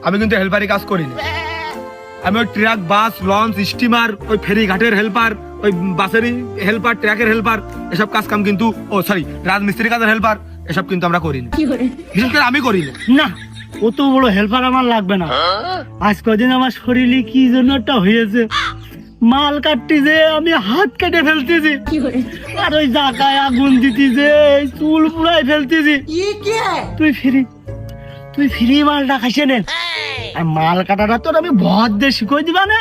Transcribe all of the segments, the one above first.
আমি কিন্তু হেল্পারি কাজ করি না। আমি ওই ট্রাক, বাস, লঞ্চ, স্টিমার, ওই ফেরি ঘাটের হেল্পার, ওই বাসেরই হেল্পার, ট্রাকের হেল্পার, এসব কাজ কাম কিন্তু রাজমিস্ত্রি কাজের হেল্পার এসব কিন্তু আমরা করি না। বিশেষ করে আমি করি না। না, অত বড় হেল্পার আমার লাগবে না। আজ কদিন আমার শরীরে কি জন্য একটা হয়েছে, মাল কাটতে যে আমি হাত কেটে ফেলতেছি, আর ওই জায়গায় আগুন দিতেছে, চুল পুড়াই ফেলতেছি। তুই ফ্রি মালটা খাইছে নে, আর মাল কাটাটা তোর আমি ভর দিয়ে শিখিয়ে দিবা না,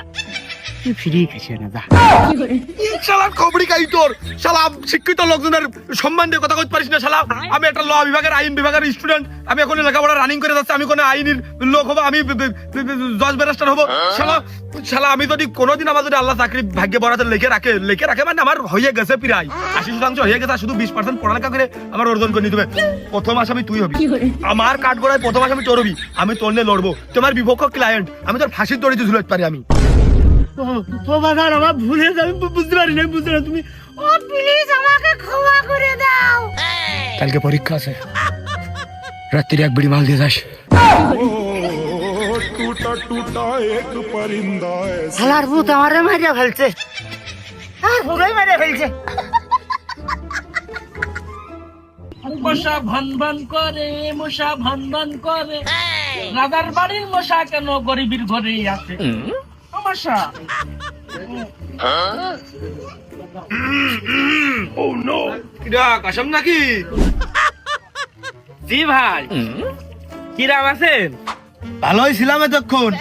তুই ফ্রি খাইছে না। যা শালা খবরি কাই তোর, শালা শিক্ষিত লোকজনের সম্মান দিয়ে কথা কইতে পারিস না। শালা আমি একটা ল বিভাগের, আইন বিভাগের স্টুডেন্ট, আমি এখন লেখাপড়া রানিং করে যাচ্ছি, আমি কোন আইনের লোক হবো, আমি জজ ব্যারিস্টার হবো। শালা আমি যদি কোনোদিন আমার যদি আল্লাহ চাকরি ভাগ্যে বরাতে লিখে রাখে মানে আমার হয়ে গেছে প্রায় 80% হয়ে গেছে, শুধু 20% পড়ালেখা করে আমার অর্জন করে নিতে হবে। প্রথম আসামি তুই হবি, আমার কাঠ গড়ায় প্রথম আসামি তোর হবি। আমি তোর নিয়ে লড়বো, তোমার বিপক্ষ ক্লায়েন্ট, আমি তোর ফাঁসির দড়িতে ঝুলাতে পারি। আমি ও বাজার আমার ভুল হয়েছে, আমি বুঝতে পারি না, বুঝতে না তুমি। ও প্লিজ আমাকে ক্ষমা করে দাও। কালকে পরীক্ষা আছে, রাত্রি এক বিড়ি মাল দিয়ে যাস। শালার ভূত আমারে মারিয়া ফেলছে, আর হুড়াই মারিয়া ফেলছে। মশা ভন ভন করে, মশা ভন ভন করে, রাজার বাড়ির মশা কেন গরিবের ঘরেই আছে। মশা কাশাম নাকি? জি ভাই, কিরাম আছেন? ভালোই ছিলাম এতক্ষণ,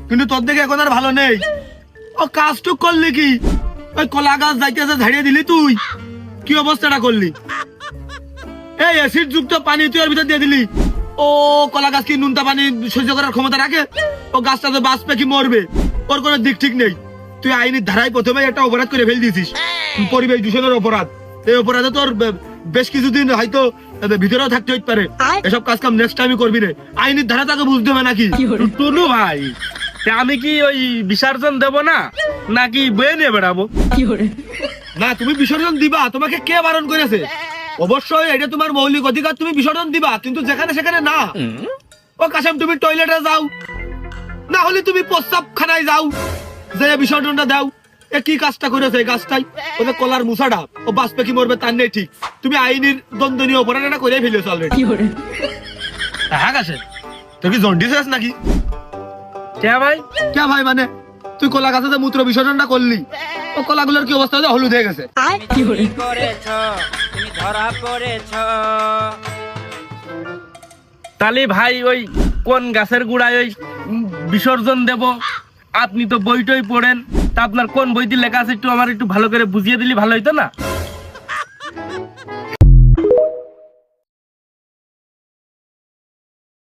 কিন্তু তোর দেখে এখন আর ভালো নেই। ও কাজটুক করলি কি? ওই কলা গাছ যাইতেছে ঝাড়িয়ে দিলি তুই, কি অবস্থাটা করলি? এই অ্যাসিড যুক্ত পানি তুই ওর ভিতর দিয়ে দিলি। ও কলা গাছ কি নুনতা পানি সহ্য করার ক্ষমতা রাখে? ও গাছটা তো বাঁচবে কি মরবে, ওর কোনো দিক ঠিক নেই। তুই আইনের ধারায় প্রথমে একটা অপরাধ করে ফেল দিয়েছিস, পরিবেশ দূষণের অপরাধ। এই অপরাধে তোর বেশ কিছুদিন হয়তো ভিতরেও থাকতে হইতে পারে। এসব কাজ কাম নেক্সট টাইম করবি না, আইনের ধারা তাকে বুঝতে হবে নাকি? টুনু ভাই, আমি কি ওই বিসর্জন দেব না, নাকি বয়ে নিয়ে বেড়াবো? না, তুমি বিসর্জন দিবা, তোমাকে কে বারণ করেছে? অবশ্যই এটা তোমার মৌলিক অধিকার, তুমি বিসর্জন দিবা, কিন্তু যেখানে সেখানে না। ও কাশাম, তুমি টয়লেটে যাও, না হলে তুমি প্রস্রাবখানায় যাও, যে বিসর্জনটা দাও। এ কি কাজটা করেছে? এই কাজটাই ওদের কলার মুসাটা, ও বাঁচবে কি মরবে তার নেই ঠিক। তুমি আইনের দ্বন্দ্বনীয় অপরাধটা করে ফেলেছো অলরেডি। হ্যাঁ কাছে, তুই কি জন্ডিস আছিস নাকি? কে ভাই? কে ভাই মানে? তুই কলা গাছে মূত্র বিসর্জনটা করলি, ও কলাগুলোর কি অবস্থা হয়েছে? হলুদ হয়ে গেছে। তাহলে ভাই ওই কোন গাছের গুড়ায় ওই বিসর্জন দেব? আপনি তো বইটই পড়েন, তা আপনার কোন বইটি লেখা আছে একটু আমার একটু ভালো করে বুঝিয়ে দিলে ভালো হইতো না?